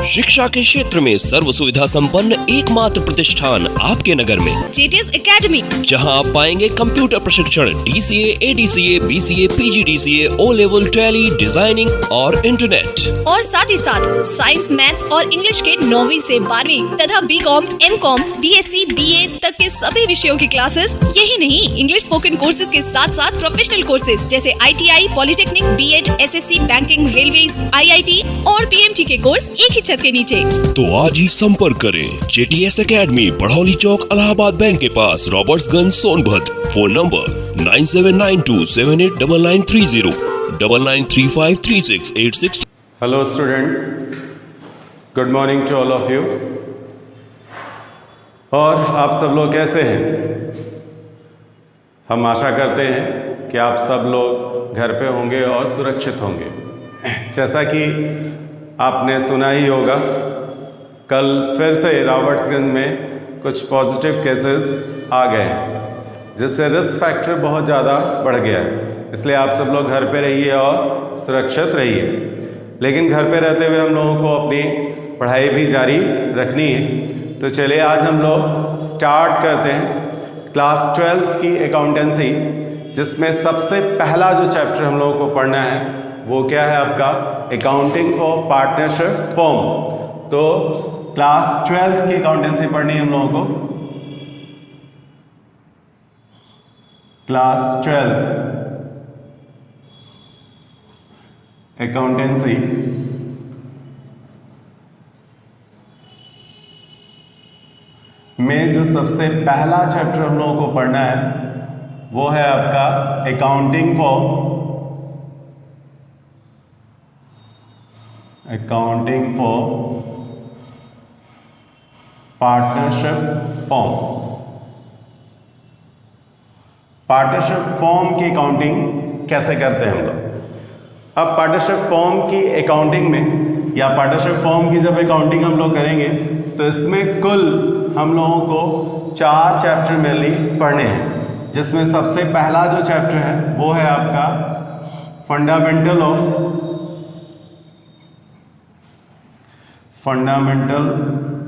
शिक्षा के क्षेत्र में सर्व सुविधा संपन्न एकमात्र प्रतिष्ठान आपके नगर में जेटीएस एकेडमी, जहां आप पाएंगे कंप्यूटर प्रशिक्षण, DCA, ADCA, BCA, PGDCA, O level, tally, designing और इंटरनेट, और साथ ही साथ साइंस, मैथ्स और इंग्लिश के 9वीं से 12वीं तथा BCom, MCom, BSc, BA तक के सभी विषयों की क्लासेस। यही नहीं, इंग्लिश स्पोकन कोर्सेज के साथ साथ प्रोफेशनल कोर्सेज जैसे ITI, polytechnic, BEd, SSC, banking, railways, IIT और PMT के कोर्स एक ही छत के नीचे। तो आज ही संपर्क करें JTS academy, Badhauli Chowk, Allahabad bank के पास, Robertsganj, Sonbhadra. Phone number 9792789930, 99353686। Hello students, good morning to all of you। और आप सब लोग कैसे हैं? हम आशा करते हैं कि आप सब लोग घर पे होंगे और सुरक्षित होंगे। जैसा कि आपने सुना ही होगा, कल फिर से रॉबर्ट्सगंज में कुछ पॉजिटिव केसेस आ गए हैं, जिससे रिस्क फैक्टर बहुत ज़्यादा बढ़ गया है। इसलिए आप सब लोग घर पे रहिए और सुरक्षित रहिए। लेकिन घर पे रहते हुए हम लोगों को अपनी पढ़ाई भी जारी रखनी है। तो चलिए आज हम लोग स्टार्ट करते हैं क्लास 12 की अकाउंटेंसी, जिसमें सबसे पहला जो चैप्टर हम लोगों को पढ़ना है वो क्या है आपका अकाउंटिंग फॉर पार्टनरशिप फर्म। तो क्लास 12 की अकाउंटेंसी पढ़नी है हम लोगों को। क्लास 12 अकाउंटेंसी में जो सबसे पहला चैप्टर हम लोगों को पढ़ना है वो है आपका accounting for partnership form. Partnership form की अकाउंटिंग कैसे करते हैं हम लोग? अब पार्टनरशिप फॉर्म की अकाउंटिंग में या पार्टनरशिप फॉर्म की जब अकाउंटिंग हम लोग करेंगे तो इसमें कुल हम लोगों को 4 चैप्टर मेनली पढ़ने हैं, जिसमें सबसे पहला जो चैप्टर है वो है आपका फंडामेंटल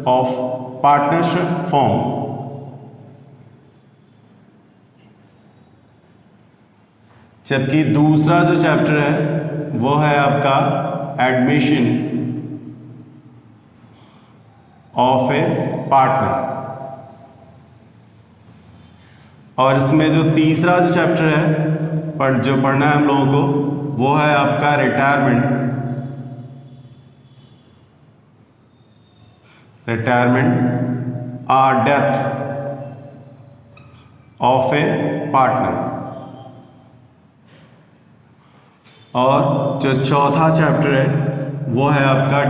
ऑफ पार्टनरशिप फॉर्म। जबकि दूसरा जो चैप्टर है वो है आपका एडमिशन ऑफ ए पार्टनर। और इसमें जो तीसरा जो चैप्टर है जो पढ़ना है हम लोगों को वो है आपका रिटायरमेंट और डेथ ऑफ ए पार्टनर। और जो चौथा चैप्टर है वो है आपका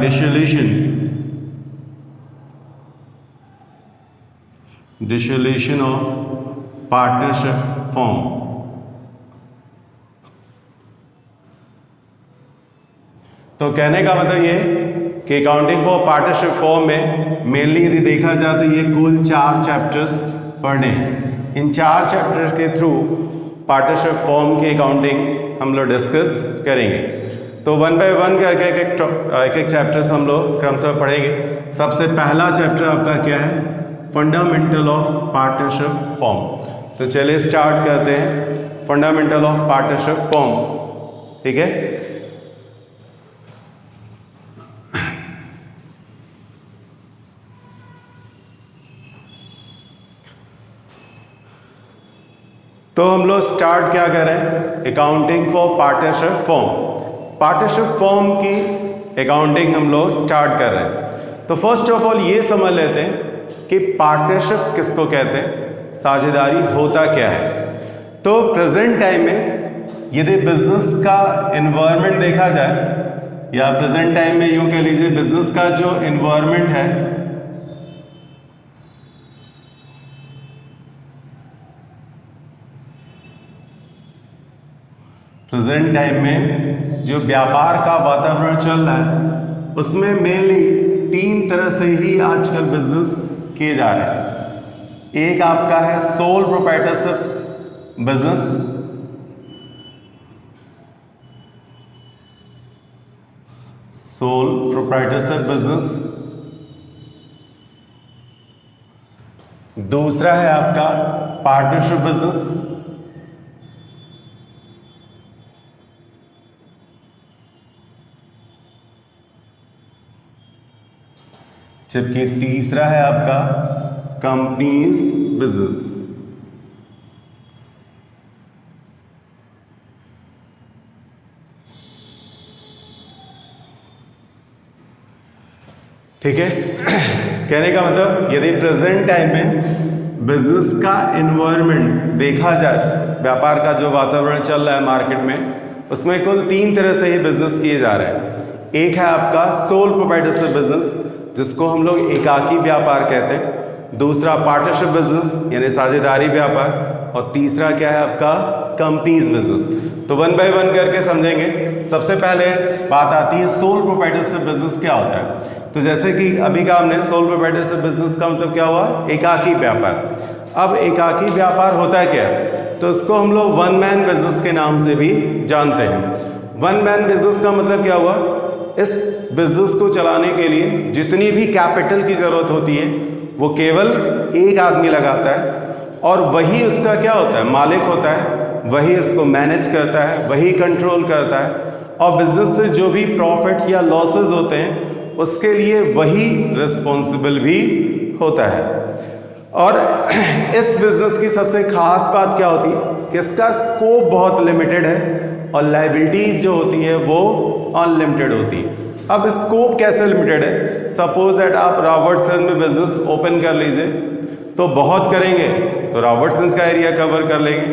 डिसोल्यूशन ऑफ पार्टनरशिप फॉर्म। तो कहने का मतलब ये कि अकाउंटिंग फॉर पार्टनरशिप फॉर्म में मेनली यदि देखा जाए तो ये कुल 4 चैप्टर्स पढ़ने हैं। इन 4 चैप्टर्स के थ्रू पार्टनरशिप फॉर्म की अकाउंटिंग हम लोग डिस्कस करेंगे। तो 1 बाय 1 करके एक एक चैप्टर्स हम लोग क्रमशः पढ़ेंगे। सबसे पहला चैप्टर आपका क्या है? Fundamental of partnership form. तो चलिए स्टार्ट करते हैं फंडामेंटल ऑफ पार्टनरशिप फॉर्म। ठीक है, तो हम लोग स्टार्ट क्या करें? Accounting for partnership form. Partnership form की अकाउंटिंग हम लोग स्टार्ट कर रहे हैं। तो फर्स्ट ऑफ ऑल ये समझ लेते हैं कि पार्टनरशिप किसको कहते हैं, साझेदारी होता क्या है। तो प्रेजेंट टाइम में यदि बिजनेस का एनवायरनमेंट देखा जाए या प्रेजेंट टाइम में यूं कह लीजिए बिजनेस का जो एनवायरनमेंट है प्रेजेंट टाइम में जो व्यापार का वातावरण चल रहा है उसमें मेनली 3 तरह से ही आजकल बिजनेस किए जा रहे हैं। एक आपका है sole proprietorship business, sole proprietorship business. दूसरा है आपका पार्टनरशिप बिजनेस। जबकि तीसरा है आपका कंपनीज बिजनेस। ठीक है। कहने का मतलब यदि प्रेजेंट टाइम में बिजनेस का एनवायरनमेंट देखा जाए, व्यापार का जो वातावरण चल रहा है मार्केट में, उसमें कुल 3 तरह से ही बिजनेस किए जा रहे हैं। एक है आपका सोल प्रोप्राइटरशिप बिजनेस, जिसको हम लोग एकाकी व्यापार कहते हैं। दूसरा पार्टनरशिप बिजनेस यानी साझेदारी व्यापार। और तीसरा क्या है आपका कंपनीज बिजनेस। तो वन बाय वन करके समझेंगे। सबसे पहले बात आती है सोल प्रोप्राइटरशिप बिजनेस क्या होता है। तो जैसे कि अभी का हमने सोल प्रोप्राइटरशिप बिजनेस का मतलब क्या हुआ, एकाकी व्यापार। अब एकाकी व्यापार होता है क्या, तो इसको हम लोग वन मैन बिजनेस के नाम से भी जानते हैं। वन मैन बिजनेस का मतलब क्या हुआ, इस बिजनेस को चलाने के लिए जितनी भी कैपिटल की जरूरत होती है वो केवल एक आदमी लगाता है, और वही उसका क्या होता है, मालिक होता है, वही इसको मैनेज करता है, वही कंट्रोल करता है, और बिजनेस से जो भी प्रॉफिट या लॉसेस होते हैं उसके लिए वही रिस्पॉन्सिबल भी होता है। और इस बिजनेस की सबसे खास बात क्या होती है कि इसका स्कोप बहुत लिमिटेड है और लायबिलिटीज जो होती है वो अनलिमिटेड होती है। अब स्कोप कैसे लिमिटेड है, सपोज दैट आप रॉबर्टसन में बिजनेस ओपन कर लीजिए, तो बहुत करेंगे तो रॉबर्टसन का एरिया कवर कर लेंगे।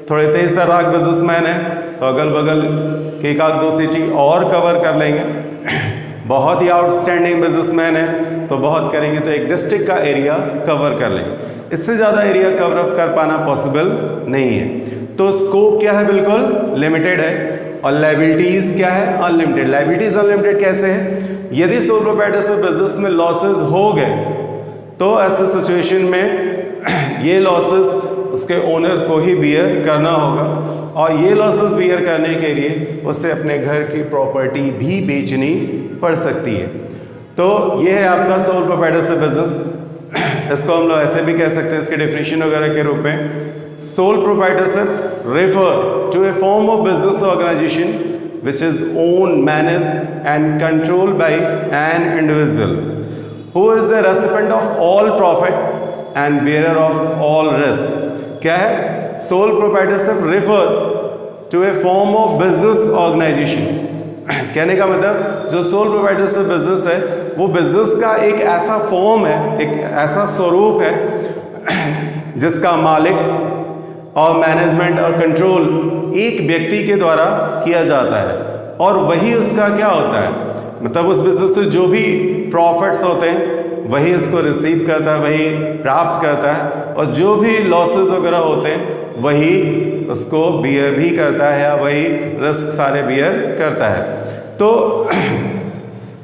थोड़े तेज तर्राक बिजनेसमैन है तो अगल बगल के एक आध 2 सिटी और कवर कर लेंगे। बहुत ही आउटस्टैंडिंग बिजनेसमैन है तो बहुत करेंगे तो एक डिस्ट्रिक्ट का एरिया कवर कर लेंगे। इससे ज़्यादा एरिया कवर अप कर पाना पॉसिबल नहीं है। तो स्कोप क्या है, बिल्कुल लिमिटेड है। और लायबिलिटीज़ क्या है, अनलिमिटेड। लायबिलिटीज़ अनलिमिटेड कैसे है, यदि सोल प्रोप्राइटरशिप बिजनेस में लॉसेस हो गए तो ऐसे सिचुएशन में ये लॉसेस उसके ओनर को ही बियर करना होगा, और ये लॉसेस बियर करने के लिए उसे अपने घर की प्रॉपर्टी भी बेचनी पड़ सकती है। तो ये है आपका सोल प्रोप्राइटरशिप बिजनेस। इसको हम लोग ऐसे भी कह सकते हैं इसके डेफिनेशन वगैरह के रूप में, sole proprietorship refer to a form of business organisation which is owned, managed and controlled by an individual who is the recipient of all profit and bearer of all risk। क्या है, sole proprietorship refer to a form of business organization। कहने का मतलब जो sole proprietorship business है वो business का एक ऐसा फॉर्म है, एक ऐसा स्वरूप है जिसका मालिक और मैनेजमेंट और कंट्रोल एक व्यक्ति के द्वारा किया जाता है, और वही उसका क्या होता है, मतलब उस बिजनेस से जो भी प्रॉफिट्स होते हैं वही इसको रिसीव करता है, वही प्राप्त करता है, और जो भी लॉसेस वगैरह होते हैं वही उसको बियर भी करता है या वही रिस्क सारे बियर करता है। तो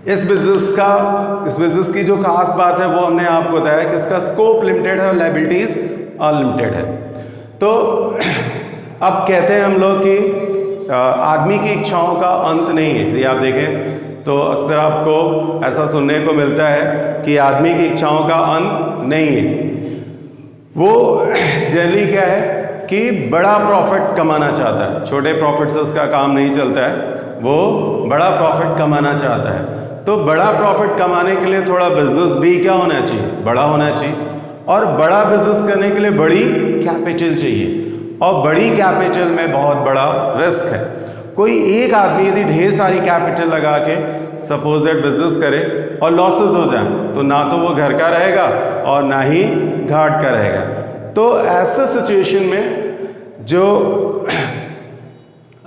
इस बिजनेस की जो खास बात है वो हमने आपको बताया कि इसका स्कोप लिमिटेड है और लायबिलिटीज अनलिमिटेड है। तो अब कहते हैं हम लोग कि आदमी की इच्छाओं का अंत नहीं है। यदि आप देखें तो अक्सर आपको ऐसा सुनने को मिलता है कि आदमी की इच्छाओं का अंत नहीं है। वो जनरली क्या है कि बड़ा प्रॉफिट कमाना चाहता है, छोटे प्रॉफिट से उसका काम नहीं चलता है, वो बड़ा प्रॉफिट कमाना चाहता है। तो बड़ा प्रॉफिट कमाने के लिए थोड़ा बिजनेस भी क्या होना चाहिए, बड़ा होना चाहिए, और बड़ा बिजनेस करने के लिए बड़ी कैपिटल चाहिए, और बड़ी कैपिटल में बहुत बड़ा रिस्क है। कोई एक आदमी यदि ढेर सारी कैपिटल लगा के सपोज दैट बिजनेस करे और लॉसेस हो जाए तो ना तो वो घर का रहेगा और ना ही घाट का रहेगा। तो ऐसे सिचुएशन में जो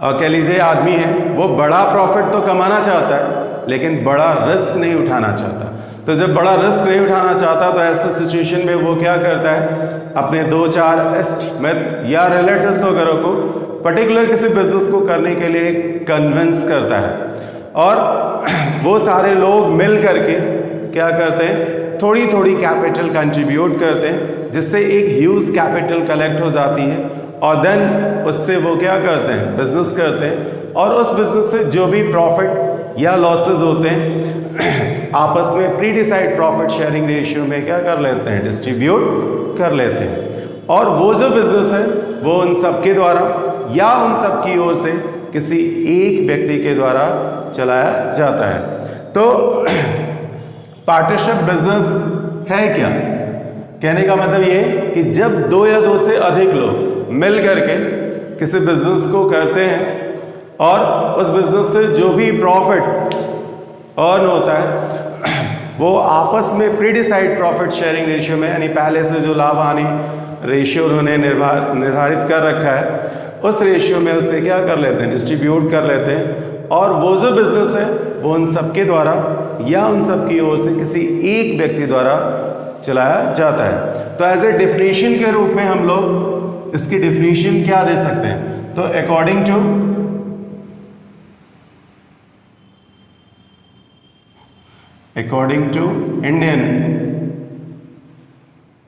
कह लीजिए आदमी है वो बड़ा प्रॉफिट तो कमाना चाहता है लेकिन बड़ा रिस्क नहीं उठाना चाहता। तो जब बड़ा रिस्क नहीं उठाना चाहता तो ऐसे सिचुएशन में वो क्या करता है, अपने 2-4 एस्टिमेट या रिलेटिव्स वगैरह को पर्टिकुलर किसी बिजनेस को करने के लिए कन्विंस करता है, और वो सारे लोग मिल करके क्या करते हैं, थोड़ी थोड़ी कैपिटल कंट्रीब्यूट करते हैं, जिससे एक ह्यूज कैपिटल कलेक्ट हो जाती है, और देन उससे वो क्या करते हैं, बिजनेस करते हैं, और उस बिजनेस से जो भी प्रॉफिट या लॉसेस होते हैं आपस में pre decide profit sharing ratio में क्या कर लेते हैं, डिस्ट्रीब्यूट कर लेते हैं। और वो जो बिजनेस है वो उन सब के द्वारा या उन सब की ओर से किसी एक व्यक्ति के द्वारा चलाया जाता है। तो पार्टनरशिप बिजनेस है क्या? कहने का मतलब ये कि जब दो या दो से अधिक लोग मिल करके किसी बिजनेस को करते हैं और उस बिजनेस से जो भी प्रॉफिट्स अर्न होता है वो आपस में pre decide profit sharing ratio में, यानी पहले से जो लाभ हानि रेशियो उन्होंने निर्धारित कर रखा है उस रेशियो में उसे क्या कर लेते हैं, डिस्ट्रीब्यूट कर लेते हैं। और वो जो बिजनेस है वो उन सब के द्वारा या उन सब की ओर से किसी एक व्यक्ति द्वारा चलाया जाता है। तो एज ए डेफिनेशन के रूप में हम लोग इसकी डेफिनेशन क्या दे सकते हैं? तो according to Indian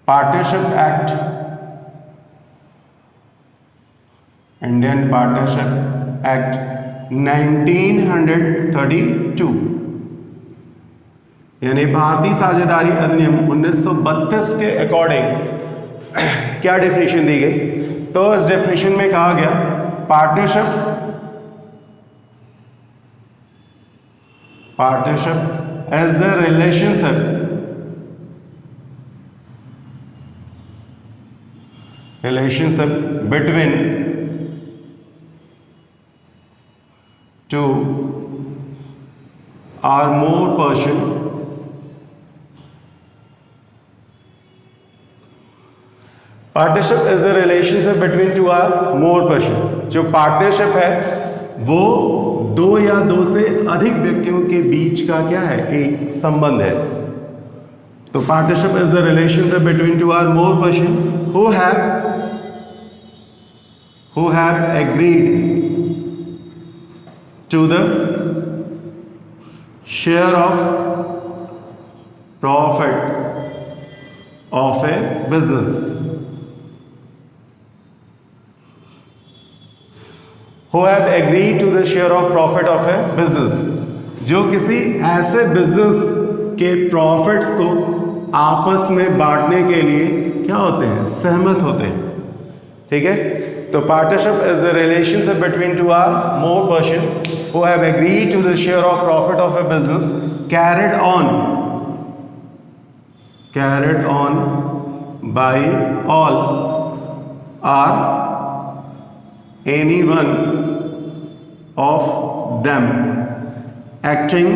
Partnership Act, Indian Partnership Act 1932 यानी भारतीय साझेदारी अधिनियम 1932 के अकॉर्डिंग क्या डेफिनेशन दी गई? तो इस डेफिनेशन में कहा गया partnership as the relationship between two or more person partnership is the relationship between two or more person. जो पार्टनरशिप है वो दो या दो से अधिक व्यक्तियों के बीच का क्या है, एक संबंध है। तो partnership is the relationship between two or more person who have agreed to the share of profit of a business। who have agreed to the share of profit of a business, जो किसी ऐसे business के profits को आपस में बांटने के लिए क्या होते हैं, सहमत होते हैं। ठीक है, तो partnership is the relationship between two or more person who have agreed to the share of profit of a business carried on by all or any one of them acting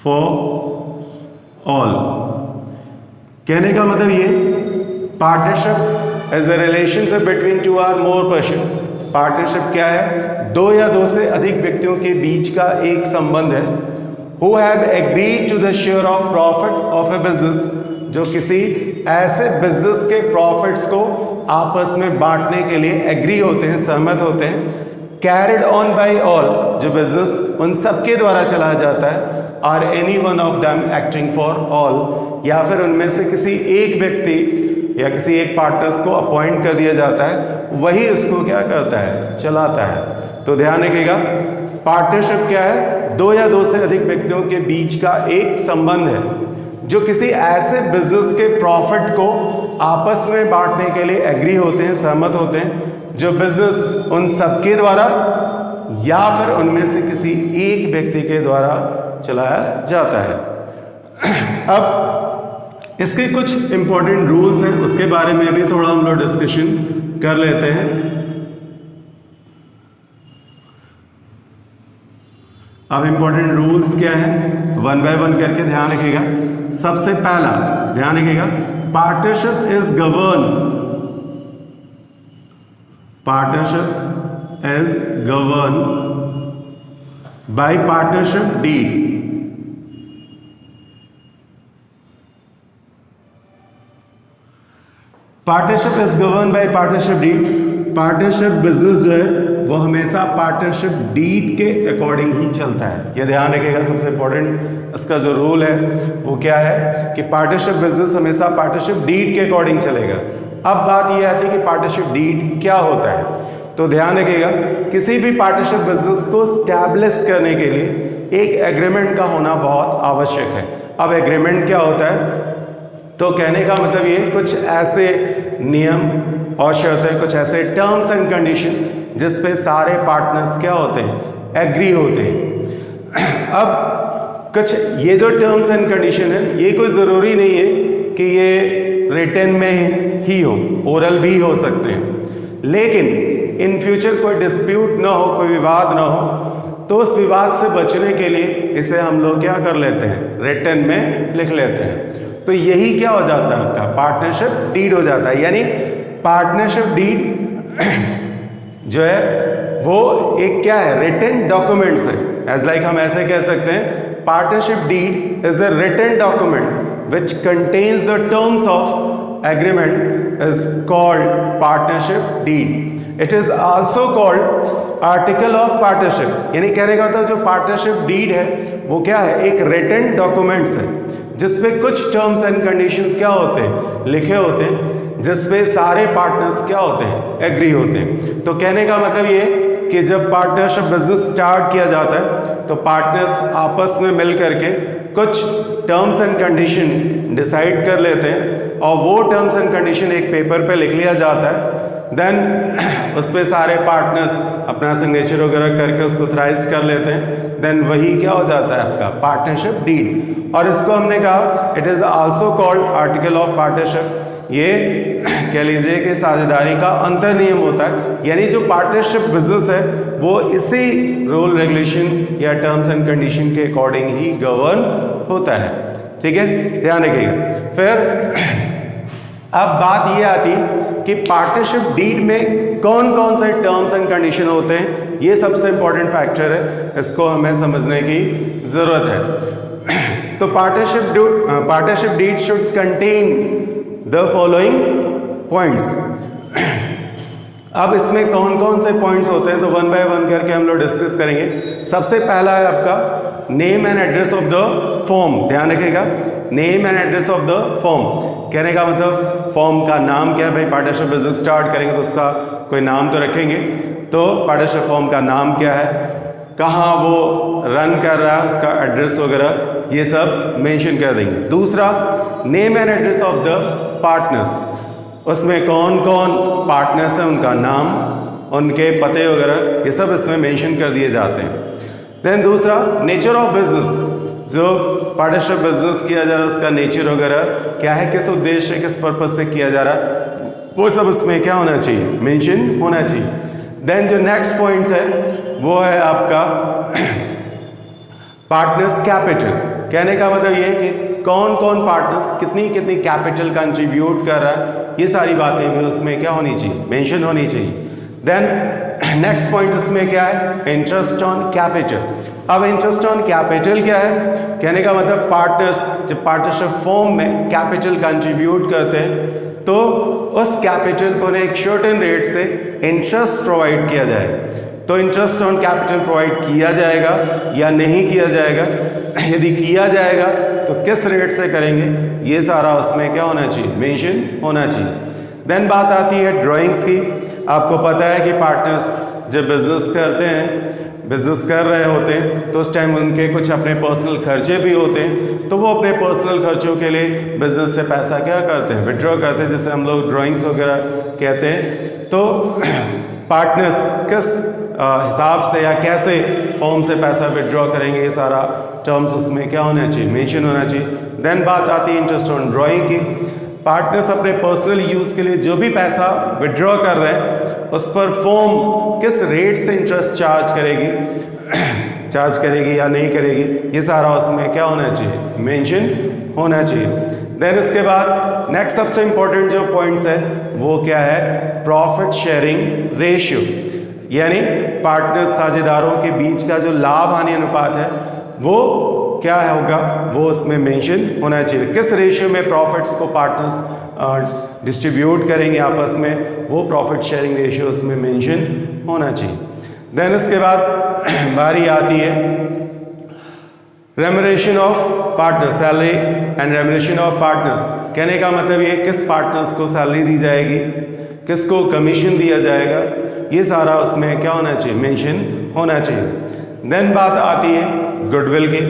for all. कहने का मतलब ये, partnership as a relationship between two or more person, partnership क्या है, दो या दो से अधिक व्यक्तियों के बीच का एक संबंध है। Who have agreed to the share of profit of a business, जो किसी ऐसे बिजनेस के प्रॉफिट्स को आपस में बांटने के लिए एग्री होते हैं, सहमत होते हैं। कैरिड ऑन बाय ऑल, जो बिजनेस उन सबके द्वारा चलाया जाता है। Or any one of them acting for all, या फिर उनमें से किसी एक व्यक्ति या किसी एक पार्टनर्स को अपॉइंट कर दिया जाता है, वही उसको क्या करता है, चलाता है। तो ध्यान रखिएगा, पार्टनरशिप क्या है, दो या दो से अधिक व्यक्तियों के बीच का एक संबंध है जो किसी ऐसे बिजनेस के प्रॉफिट को आपस में बांटने के लिए एग्री होते हैं, सहमत होते हैं, जो बिजनेस उन सबके द्वारा या फिर उनमें से किसी एक व्यक्ति के द्वारा चलाया जाता है। अब इसके कुछ इंपॉर्टेंट रूल्स हैं, उसके बारे में भी थोड़ा हम लोग डिस्कशन कर लेते हैं। अब इंपॉर्टेंट रूल्स क्या हैं, वन बाय वन करके ध्यान रखिएगा। सबसे पहला ध्यान रखिएगा, partnership is govern by partnership deed. Partnership is govern by partnership deed. Partnership business जो है वो हमेशा पार्टनरशिप डीड के अकॉर्डिंग ही चलता है। ये ध्यान रखिएगा, सबसे इंपॉर्टेंट इसका जो रूल है वो क्या है कि पार्टनरशिप बिजनेस हमेशा पार्टनरशिप डीड के अकॉर्डिंग चलेगा। अब बात ये आती है कि पार्टनरशिप डीड क्या होता है। तो ध्यान रखिएगा, किसी भी पार्टनरशिप बिजनेस को स्टैब्लिश करने के लिए एक एग्रीमेंट का होना बहुत आवश्यक है। अब एग्रीमेंट क्या होता है, तो कहने का मतलब ये कुछ ऐसे नियम और शर्तें, कुछ ऐसे टर्म्स एंड कंडीशन जिस पे सारे पार्टनर्स क्या होते हैं, एग्री होते हैं। अब कुछ ये जो टर्म्स एंड कंडीशन है, ये कोई ज़रूरी नहीं है कि ये रिटन में ही हो, ओरल भी हो सकते हैं, लेकिन इन फ्यूचर कोई डिस्प्यूट ना हो, कोई विवाद ना हो, तो उस विवाद से बचने के लिए इसे हम लोग क्या कर लेते हैं, रिटन में लिख लेते हैं। तो यही क्या हो जाता है, आपका पार्टनरशिप डीड हो जाता है। यानी पार्टनरशिप डीड जो है वो एक क्या है, रिटन डॉक्यूमेंट्स है। एज लाइक हम ऐसे कह सकते हैं, partnership deed is the written document which contains the terms of agreement is called partnership deed. It is also called article of partnership. यानी कहने का मतलब जो पार्टनरशिप डीड है वो क्या है, एक रिटन डॉक्यूमेंट्स है जिसपे कुछ टर्म्स एंड कंडीशंस क्या होते हैं, लिखे होते हैं, जिसपे सारे पार्टनर्स क्या होते हैं, एग्री होते हैं। तो कहने का मतलब ये कि जब पार्टनरशिप बिजनेस स्टार्ट किया जाता है तो पार्टनर्स आपस में मिल करके कुछ टर्म्स एंड कंडीशन डिसाइड कर लेते हैं और वो टर्म्स एंड कंडीशन एक पेपर पे लिख लिया जाता है। देन उस पर सारे पार्टनर्स अपना सिग्नेचर वगैरह करके उसको ऑथराइज कर लेते हैं। देन वही क्या हो जाता है, आपका पार्टनरशिप डीड। और इसको हमने कहा it is also called article of partnership. ये कह लीजिए कि साझेदारी का अंतर नियम होता है। यानी जो पार्टनरशिप बिजनेस है वो इसी रूल रेगुलेशन या टर्म्स एंड कंडीशन के अकॉर्डिंग ही गवर्न होता है। ठीक है, ध्यान रखिएगा। फिर अब बात ये आती कि पार्टनरशिप डीड में कौन कौन से टर्म्स एंड कंडीशन होते हैं। ये सबसे इंपॉर्टेंट फैक्टर है, इसको हमें समझने की ज़रूरत है। तो partnership deed should contain the following points. अब इसमें कौन कौन से पॉइंट्स होते हैं तो वन बाय वन करके हम लोग डिस्कस करेंगे। सबसे पहला है आपका name and address of the firm. ध्यान रखिएगा, name and address of the firm. कहने का मतलब फर्म का नाम क्या है, भाई पार्टनरशिप बिजनेस स्टार्ट करेंगे तो उसका कोई नाम तो रखेंगे। तो पार्टनरशिप फर्म का नाम क्या है, कहाँ वो रन कर रहा है, उसका एड्रेस वगैरह ये सब मेंशन कर देंगे। दूसरा name and address of the partners, उसमें कौन कौन पार्टनर्स हैं, उनका नाम, उनके पते वगैरह ये सब इसमें मेंशन कर दिए जाते हैं। देन दूसरा नेचर ऑफ बिजनेस, जो पार्टनरशिप बिजनेस किया जा रहा है उसका नेचर वगैरह क्या है, किस उद्देश्य किस पर्पज से किया जा रहा है, वो सब इसमें क्या होना चाहिए, मेंशन होना चाहिए। देन जो नेक्स्ट पॉइंट है वो है आपका पार्टनर्स कैपिटल। कहने का मतलब ये है कि कौन कौन पार्टनर्स कितनी कितनी कैपिटल कंट्रीब्यूट कर रहा है, ये सारी बातें भी उसमें क्या होनी चाहिए, मेंशन होनी चाहिए। देन नेक्स्ट पॉइंट इसमें क्या है, इंटरेस्ट ऑन कैपिटल। अब इंटरेस्ट ऑन कैपिटल क्या है, कहने का मतलब पार्टनर्स जब पार्टनरशिप फॉर्म में कैपिटल कंट्रीब्यूट करते हैं तो उस कैपिटल को एक सर्टेन रेट से इंटरेस्ट प्रोवाइड किया जाए। तो इंटरेस्ट ऑन कैपिटल प्रोवाइड किया जाएगा या नहीं किया जाएगा, यदि किया जाएगा तो किस रेट से करेंगे, ये सारा उसमें क्या होना चाहिए, मेंशन होना चाहिए। देन बात आती है ड्राइंग्स की। आपको पता है कि पार्टनर्स जब बिजनेस करते हैं, बिजनेस कर रहे होते हैं तो उस टाइम उनके कुछ अपने पर्सनल खर्चे भी होते हैं, तो वो अपने पर्सनल खर्चों के लिए बिजनेस से पैसा क्या करते हैं, विड्रॉ करते हैं, जिसे हम लोग ड्राइंग्स वगैरह कहते हैं। तो पार्टनर्स किस हिसाब से या कैसे फॉर्म से पैसा विड्रॉ करेंगे, ये सारा टर्म्स उसमें क्या होना चाहिए, मेंशन होना चाहिए। देन बात आती है इंटरेस्ट ऑन ड्राइंग की। पार्टनर्स अपने पर्सनल यूज़ के लिए जो भी पैसा विड्रॉ कर रहे हैं उस पर फॉर्म किस रेट से इंटरेस्ट चार्ज करेगी या नहीं करेगी, ये सारा उसमें क्या होना चाहिए, मेंशन होना चाहिए। देन इसके बाद नेक्स्ट सबसे इंपॉर्टेंट जो पॉइंट्स है वो क्या है, प्रॉफिट शेयरिंग रेशियो। यानी पार्टनर्स साझेदारों के बीच का जो लाभ हानि अनुपात है वो क्या होगा, वो उसमें मेंशन होना चाहिए। किस रेशियो में प्रॉफिट्स को पार्टनर्स डिस्ट्रीब्यूट करेंगे आपस में, वो प्रॉफिट शेयरिंग रेशियो उसमें मेंशन होना चाहिए। देन इसके बाद बारी आती है remuneration of partner, salary and remuneration of partners. कहने का मतलब ये किस पार्टनर्स को सैलरी दी जाएगी, किसको कमीशन दिया जाएगा, ये सारा उसमें क्या होना चाहिए, मेंशन होना चाहिए। देन बात आती है गुडविल की।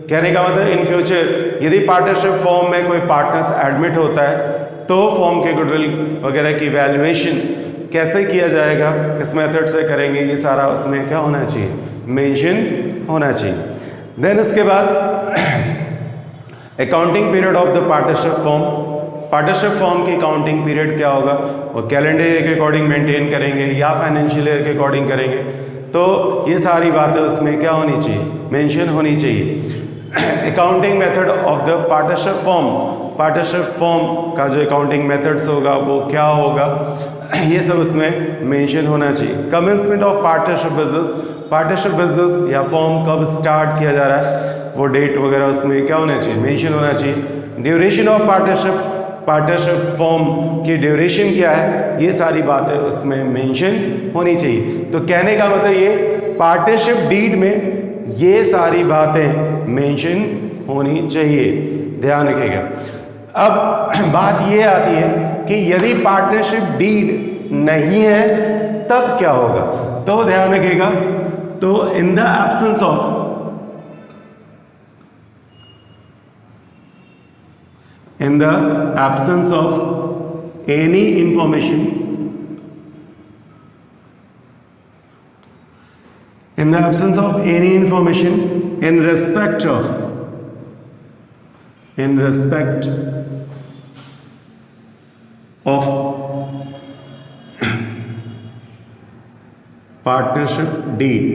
कहने का मतलब इन फ्यूचर यदि पार्टनरशिप फॉर्म में कोई पार्टनर्स एडमिट होता है तो फॉर्म के गुडविल वगैरह की वैल्यूएशन कैसे किया जाएगा, किस मेथड से करेंगे, ये सारा उसमें क्या होना चाहिए, मेंशन होना चाहिए। देन इसके बाद accounting period of the partnership form. Partnership form की अकाउंटिंग पीरियड क्या होगा, वो कैलेंडर ईयर के अकॉर्डिंग मेंटेन करेंगे या फाइनेंशियल ईयर के अकॉर्डिंग करेंगे, तो ये सारी बातें उसमें क्या होनी चाहिए, मेंशन होनी चाहिए। Accounting method of the partnership form, partnership form का जो अकाउंटिंग मेथड्स होगा वो क्या होगा, ये सब उसमें मेंशन होना चाहिए। Commencement of partnership business, partnership business या फॉर्म कब स्टार्ट किया जा रहा है वो डेट वगैरह उसमें क्या होना चाहिए, मेंशन होना चाहिए। Duration of partnership, partnership form की ड्यूरेशन क्या है, ये सारी बातें उसमें मेंशन होनी चाहिए। तो कहने का मतलब ये पार्टनरशिप डीड में ये सारी बातें मेंशन होनी चाहिए, ध्यान रखिएगा। अब बात ये आती है कि यदि पार्टनरशिप डीड नहीं है तब क्या होगा, तो ध्यान रखिएगा, तो in the absence of, in the absence of any information, in the absence of any information in respect of, in respect of partnership deed,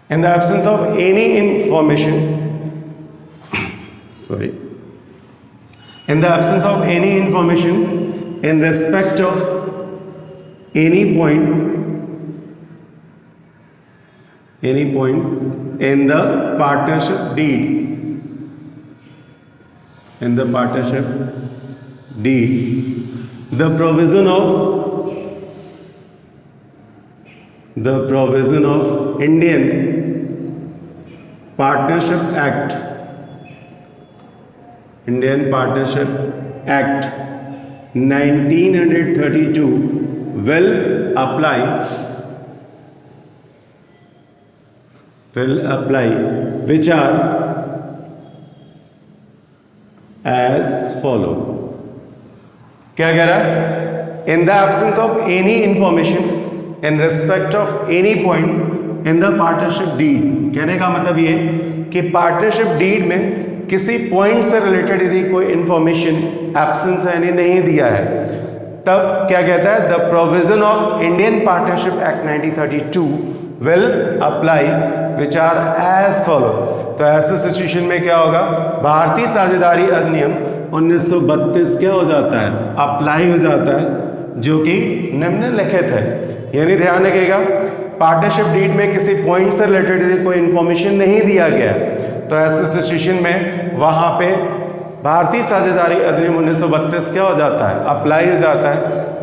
in the absence of any information, sorry, in the absence of any information in respect of any point in the partnership deed, in the partnership deed, the provision of Indian Partnership Act, Indian Partnership Act 1932 will apply, which are as follow। क्या कह रहा है, in the absence of any information in respect of any point in the partnership deed, कहने का मतलब ये कि partnership deed में किसी पॉइंट से रिलेटेड यदि कोई इंफॉर्मेशन एब्सेंस है यानी नहीं दिया है, तब क्या कहता है, the provision of Indian Partnership Act 1932 will apply which are as follow. तो ऐसे सिचुएशन में क्या होगा, भारतीय साझेदारी अधिनियम 1932 क्या हो जाता है, अप्लाई हो जाता है, जो कि निम्नलिखित है। यानी ध्यान रखिएगा, पार्टनरशिप डीड में किसी पॉइंट से रिलेटेड यदि कोई इंफॉर्मेशन नहीं दिया गया तो ऐसे सिचुएशन में वहाँ पे भारतीय साझेदारी अधिनियम 1932 क्या हो जाता है, अप्लाई हो जाता है।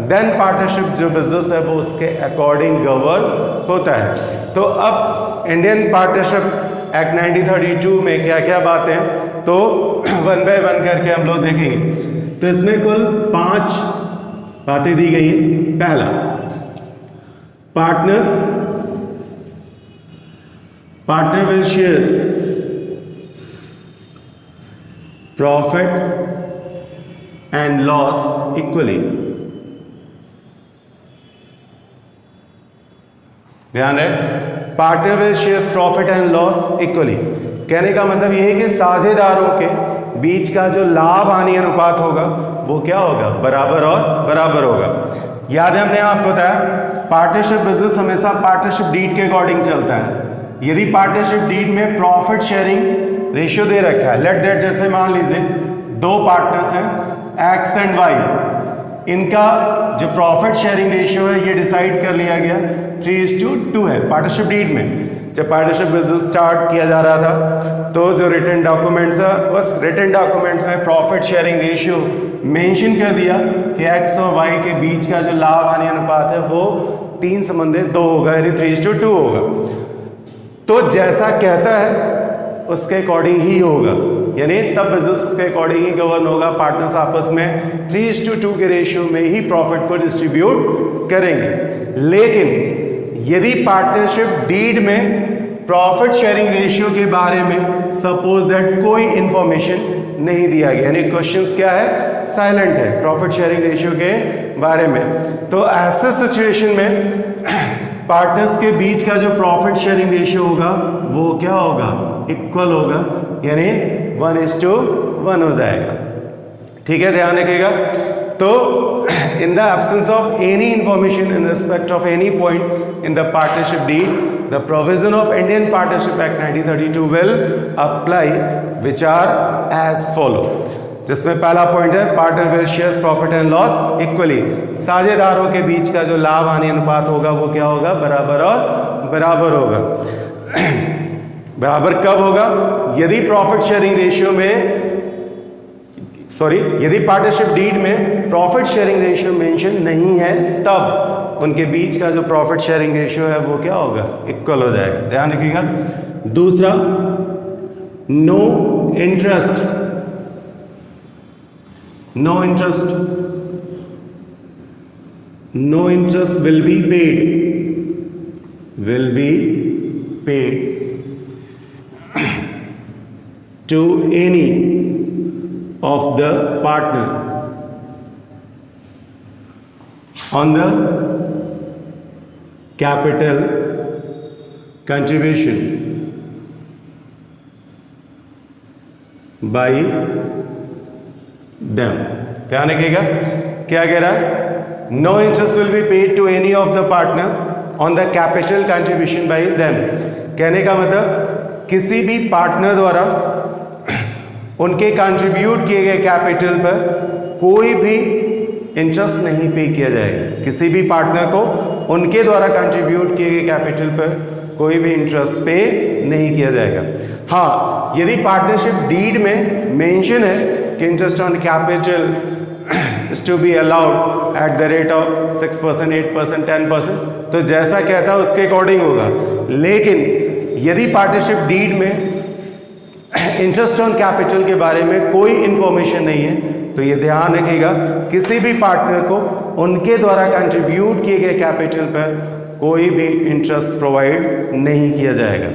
देन पार्टनरशिप जो बिजनेस है वो उसके अकॉर्डिंग गवर्न होता है। तो अब इंडियन पार्टनरशिप एक्ट 1932 में क्या क्या बातें हैं, तो वन बाय वन करके हम लोग देखेंगे। तो इसमें कुल 5 बातें दी गई हैं। पहला, partner will share profit and loss equally. ध्यान रहे, partner will share profit and loss equally. कहने का मतलब ये है कि साझेदारों के बीच का जो लाभ हानि अनुपात होगा वो क्या होगा, बराबर और बराबर होगा। याद है हमने आपको बताया पार्टनरशिप बिजनेस हमेशा पार्टनरशिप डीड के अकॉर्डिंग चलता है। यदि पार्टनरशिप डीड में प्रॉफिट शेयरिंग रेशियो दे रखा है, लेट दैट जैसे मान लीजिए 2 पार्टनर्स हैं एक्स एंड वाई, इनका जो प्रॉफिट शेयरिंग रेशियो है ये डिसाइड कर लिया गया 3:2 है पार्टनरशिप डीड में। जब पार्टनरशिप बिजनेस स्टार्ट किया जा रहा था तो जो रिटन डॉक्यूमेंट्स है उस रिटन डॉक्यूमेंट्स में प्रॉफिट शेयरिंग रेशियो मेंशन कर दिया कि एक्स और वाई के बीच का जो लाभ हानि अनुपात है वो 3:2 होगा, यानी 3:2 होगा। तो जैसा कहता है उसके अकॉर्डिंग ही होगा। यानी तब बिजनेस के अकॉर्डिंग ही गवर्न होगा। पार्टनर्स आपस में 3:2 के रेशियो में ही प्रॉफिट को डिस्ट्रीब्यूट करेंगे। लेकिन यदि पार्टनरशिप डीड में प्रॉफिट शेयरिंग रेशियो के बारे में सपोज दैट कोई इंफॉर्मेशन नहीं दिया गया, यानी क्वेश्चंस क्या है, साइलेंट है प्रॉफिट शेयरिंग रेशियो के बारे में, तो ऐसे सिचुएशन में पार्टनर्स के बीच का जो प्रॉफिट शेयरिंग रेशियो होगा वो क्या होगा, इक्वल होगा, यानी 1:1 हो जाएगा। ठीक है, ध्यान रखिएगा। तो in the absence of any information in respect of any point in the partnership deed, the provision of Indian Partnership Act 1932 will apply, which are as follow। जिसमें पहला पॉइंट है partner will share profit and loss equally, साझेदारों के बीच का जो लाभ हानि अनुपात होगा वो क्या होगा, बराबर और बराबर होगा। बराबर कब होगा, यदि प्रॉफिट शेयरिंग रेशियो में यदि पार्टनरशिप डीड में प्रॉफिट शेयरिंग रेशियो मेंशन नहीं है, तब उनके बीच का जो प्रॉफिट शेयरिंग रेशियो है वो क्या होगा, इक्वल हो जाएगा। ध्यान रखिएगा। दूसरा, no interest will be paid to any of the partner on the capital contribution by them। ध्यान रखिएगा, क्या कह रहा है, no interest will be paid to any of the partner on the capital contribution by them. कहने का मतलब किसी भी पार्टनर द्वारा उनके कंट्रीब्यूट किए गए कैपिटल पर कोई भी इंटरेस्ट नहीं पे किया जाएगा। किसी भी पार्टनर को उनके द्वारा कंट्रीब्यूट किए गए कैपिटल पर कोई भी इंटरेस्ट पे नहीं किया जाएगा। हाँ, यदि पार्टनरशिप डीड में मेंशन है कि interest on capital is to be allowed at the rate of 6%, 8%, 10%, तो जैसा कहता है उसके अकॉर्डिंग होगा। लेकिन यदि पार्टनरशिप डीड में इंटरेस्ट ऑन कैपिटल के बारे में कोई इंफॉर्मेशन नहीं है, तो ये ध्यान रखिएगा, किसी भी पार्टनर को उनके द्वारा कंट्रीब्यूट किए गए कैपिटल पर कोई भी इंटरेस्ट प्रोवाइड नहीं किया जाएगा।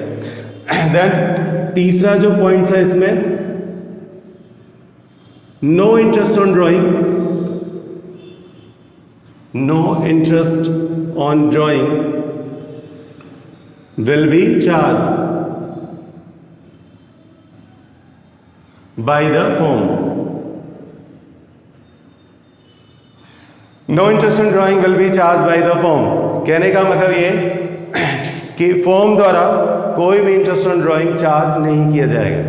देन तीसरा जो पॉइंट है इसमें, no interest on drawing, no interest on drawing will be charged by the firm। no interest on drawing will be charged by the firm, कहने का मतलब ये कि फर्म द्वारा कोई भी इंटरेस्ट ऑन ड्राइंग चार्ज नहीं किया जाएगा।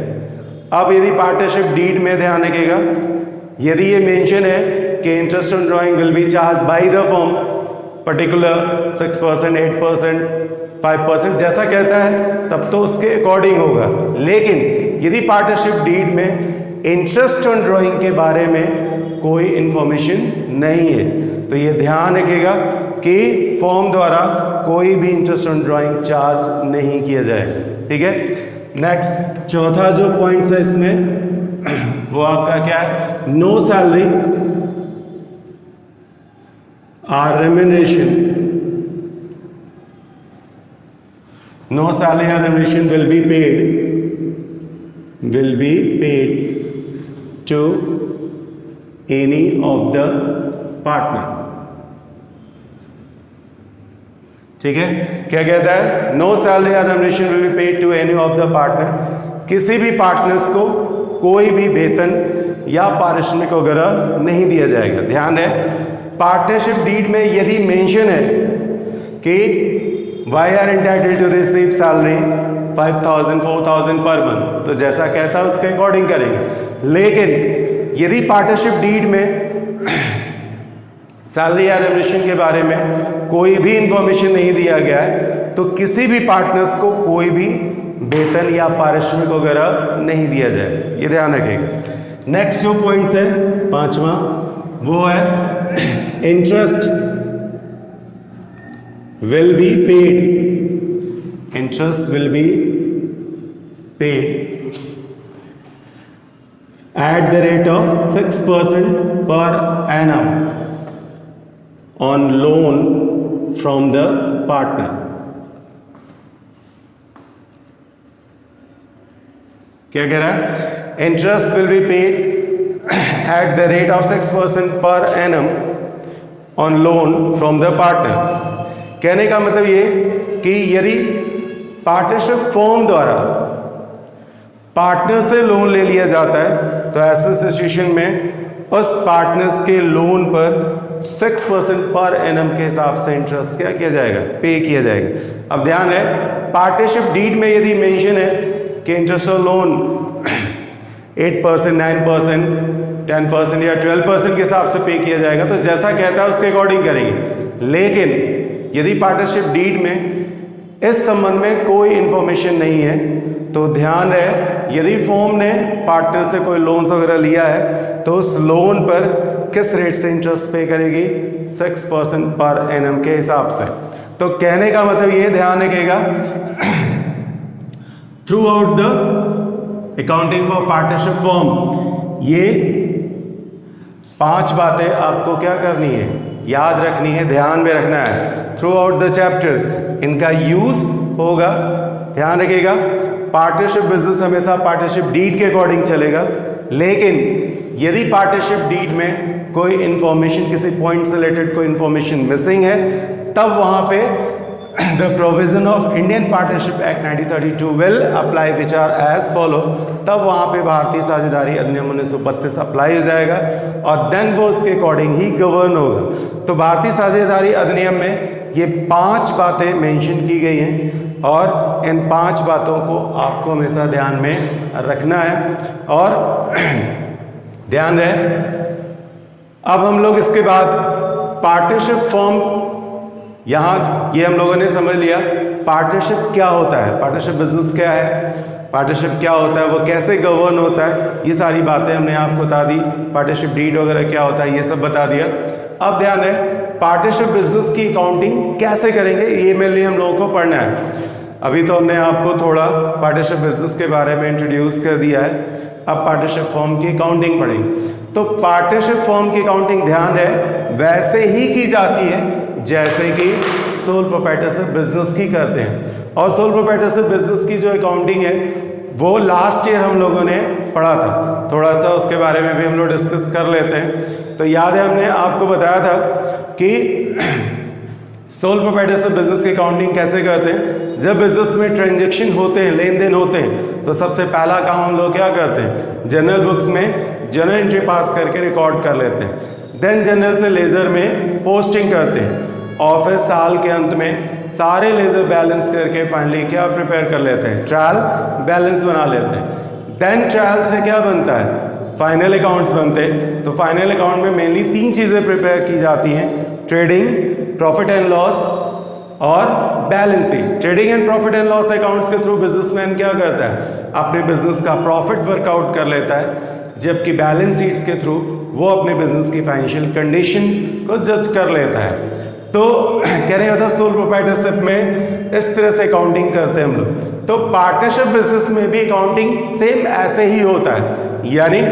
अब यदि पार्टनरशिप डीड में ध्यान रखिएगा, यदि ये मेंशन है कि interest on drawing will be charge by the firm particular 6%, 8%, 5%, जैसा कहता है तब तो उसके अकॉर्डिंग होगा। लेकिन यदि पार्टनरशिप डीड में इंटरेस्ट ऑन ड्राइंग के बारे में कोई इंफॉर्मेशन नहीं है, तो ये ध्यान रखिएगा कि फर्म द्वारा कोई भी इंटरेस्ट ऑन ड्राइंग चार्ज नहीं किया जाएगा। ठीक है, नेक्स्ट चौथा जो पॉइंट है इसमें वो आपका क्या है, no salary or remuneration, no salary or remuneration will be paid to any of the partner। ठीक है, क्या कहता है, no salary or remuneration will be paid to any of the partner, किसी भी पार्टनर्स को कोई भी वेतन या पारिश्रमिक वगैरह नहीं दिया जाएगा। ध्यान है, पार्टनरशिप डीड में यदि मेंशन है कि Y are entitled to receive salary 5,000, 4,000 per month, तो जैसा कहता है उसके अकॉर्डिंग करेंगे। लेकिन यदि पार्टनरशिप डीड में सैलरी या रेम्युनरेशन के बारे में कोई भी इंफॉर्मेशन नहीं दिया गया है, तो किसी भी पार्टनर्स को कोई भी वेतन या पारिश्रमिक वगैरह नहीं दिया जाए, ये ध्यान रखिएगा। नेक्स्ट जो पॉइंट है पांचवा, वो है interest will be paid, interest will be paid at the rate of 6% per annum on loan from the partner. क्या कह रहा है? Interest will be paid at the rate of 6% per annum on loan from the partner. कहने का मतलब ये कि यदि पार्टनरशिप फर्म द्वारा पार्टनर से लोन ले लिया जाता है तो ऐसे सिचुएशन में उस पार्टनर्स के लोन पर 6% पर एनम के हिसाब से इंटरेस्ट क्या किया जाएगा? पे किया जाएगा। अब ध्यान है, पार्टनरशिप डीड में यदि मेंशन है कि इंटरेस्ट ऑन लोन 8%, 9%, 10% या 12% के हिसाब से पे किया जाएगा, तो जैसा कहता है उसके अकॉर्डिंग करेंगे। लेकिन यदि पार्टनरशिप डीड में इस संबंध में कोई इंफॉर्मेशन नहीं है तो ध्यान रहे, यदि फर्म ने पार्टनर से कोई लोन्स वगैरह लिया है तो उस लोन पर किस रेट से इंटरेस्ट पे करेगी? 6% पर एनम के हिसाब से। तो कहने का मतलब ये ध्यान रखिएगा, through out the accounting for partnership firm ये 5 बातें आपको क्या करनी है? याद रखनी है, ध्यान में रखना है। थ्रू आउट द चैप्टर इनका यूज होगा, ध्यान रखिएगा। पार्टनरशिप बिजनेस हमेशा पार्टनरशिप डीड के अकॉर्डिंग चलेगा, लेकिन यदि पार्टनरशिप डीड में कोई इंफॉर्मेशन, किसी पॉइंट से रिलेटेड कोई इंफॉर्मेशन मिसिंग है, तब वहां पे the provision of Indian Partnership Act 1932 will apply which are as follow। तब वहाँ पे भारतीय साझेदारी अधिनियम 1932 अप्लाई हो जाएगा और देन वो उसके अकॉर्डिंग ही गवर्न होगा। तो भारतीय साझेदारी अधिनियम में ये 5 बातें मेंशन की गई हैं और इन 5 बातों को आपको हमेशा ध्यान में रखना है। और ध्यान रहे, अब हम लोग इसके बाद पार्टनरशिप फॉर्म, यहाँ ये हम लोगों ने समझ लिया पार्टनरशिप क्या होता है, पार्टनरशिप बिजनेस क्या है, पार्टनरशिप क्या होता है, वो कैसे गवर्न होता है, ये सारी बातें हमने आपको बता दी। पार्टनरशिप डीड वगैरह क्या होता है ये सब बता दिया। अब ध्यान है, पार्टनरशिप बिजनेस की अकाउंटिंग कैसे करेंगे ये मेनली हम लोगों को पढ़ना है। अभी तो हमने आपको थोड़ा पार्टनरशिप बिजनेस के बारे में इंट्रोड्यूस कर दिया है, अब पार्टनरशिप फर्म की अकाउंटिंग पढ़ेंगे। तो पार्टनरशिप फर्म की अकाउंटिंग ध्यान रहे वैसे ही की जाती है जैसे कि सोल प्रोप्राइटरशिप बिजनेस की करते हैं। और सोल प्रोप्राइटरशिप बिजनेस की जो अकाउंटिंग है वो लास्ट ईयर हम लोगों ने पढ़ा था, थोड़ा सा उसके बारे में भी हम लोग डिस्कस कर लेते हैं। तो याद है हमने आपको बताया था कि सोल प्रोप्राइटरशिप बिजनेस की अकाउंटिंग कैसे करते हैं। जब बिजनेस में ट्रांजेक्शन होते हैं, लेन देन होते हैं, तो सबसे पहला काम हम लोग क्या करते हैं? जनरल बुक्स में जर्नल एंट्री पास करके रिकॉर्ड कर लेते हैं। देन जनरल से लेजर में पोस्टिंग करते हैं और फिर साल के अंत में सारे लेजर बैलेंस करके फाइनली क्या प्रिपेयर कर लेते हैं? ट्रायल बैलेंस बना लेते हैं। देन ट्रायल से क्या बनता है? फाइनल अकाउंट्स बनते हैं। तो फाइनल अकाउंट में मेनली 3 चीज़ें प्रिपेयर की जाती हैं, ट्रेडिंग, प्रॉफिट एंड लॉस और balance sheet. Trading and profit and loss accounts के थ्रू बिजनेसमैन क्या करता है? अपने बिजनेस का प्रॉफिट वर्कआउट कर लेता है, जबकि बैलेंस शीट्स के थ्रू वो अपने बिजनेस की फाइनेंशियल कंडीशन को जज कर लेता है। तो कहने का था सोल प्रोप्राइटरशिप में इस तरह से अकाउंटिंग करते हैं हम लोग। तो पार्टनरशिप बिजनेस में भी अकाउंटिंग सेम ऐसे ही होता है, यानी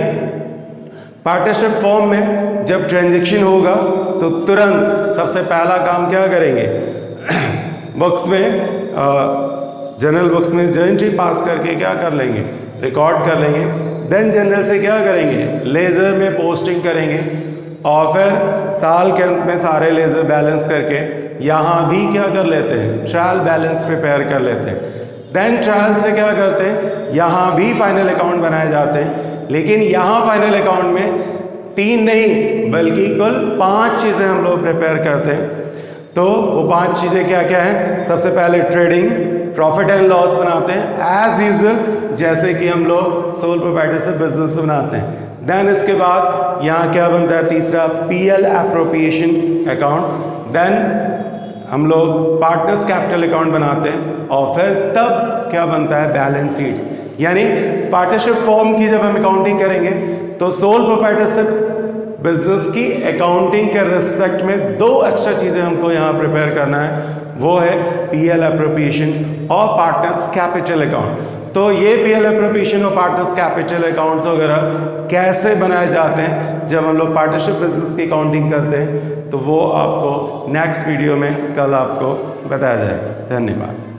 पार्टनरशिप फॉर्म में जब ट्रांजैक्शन होगा तो तुरंत सबसे पहला काम क्या करेंगे? बुक्स में जनरल बुक्स में एंट्री पास करके क्या कर लेंगे? रिकॉर्ड कर लेंगे। देन जनरल से क्या करेंगे? लेजर में पोस्टिंग करेंगे और फिर साल के अंत में सारे लेजर बैलेंस करके यहाँ भी क्या कर लेते हैं? ट्रायल बैलेंस प्रिपेयर कर लेते हैं। देन ट्रायल से क्या करते हैं? यहाँ भी फाइनल अकाउंट बनाए जाते हैं, लेकिन यहाँ फाइनल अकाउंट में 3 नहीं बल्कि कुल 5 चीज़ें हम लोग प्रिपेयर करते हैं। तो वो 5 चीज़ें क्या क्या हैं? सबसे पहले ट्रेडिंग, प्रॉफिट एंड लॉस बनाते हैं एज यूजुअल, जैसे कि हम लोग सोल प्रोप्राइटरशिप बिजनेस बनाते हैं। देन इसके बाद यहाँ क्या बनता है? तीसरा पीएल एप्रोप्रिएशन अकाउंट। देन हम लोग पार्टनर्स कैपिटल अकाउंट बनाते हैं और फिर तब क्या बनता है? Balance sheets. यानी पार्टनरशिप फॉर्म की जब हम अकाउंटिंग करेंगे तो सोल प्रोप्राइटरशिप बिजनेस की अकाउंटिंग के रिस्पेक्ट में 2 एक्स्ट्रा चीज़ें हमको यहाँ प्रिपेयर करना है। वो है पीएल एप्रोप्रिएशन और पार्टनर्स कैपिटल अकाउंट। तो ये पीएल एप्रोप्रिएशन और पार्टनर्स कैपिटल अकाउंट्स वगैरह कैसे बनाए जाते हैं जब हम लोग पार्टनरशिप बिजनेस की काउंटिंग करते हैं, तो वो आपको नेक्स्ट वीडियो में कल आपको बताया जाएगा। धन्यवाद।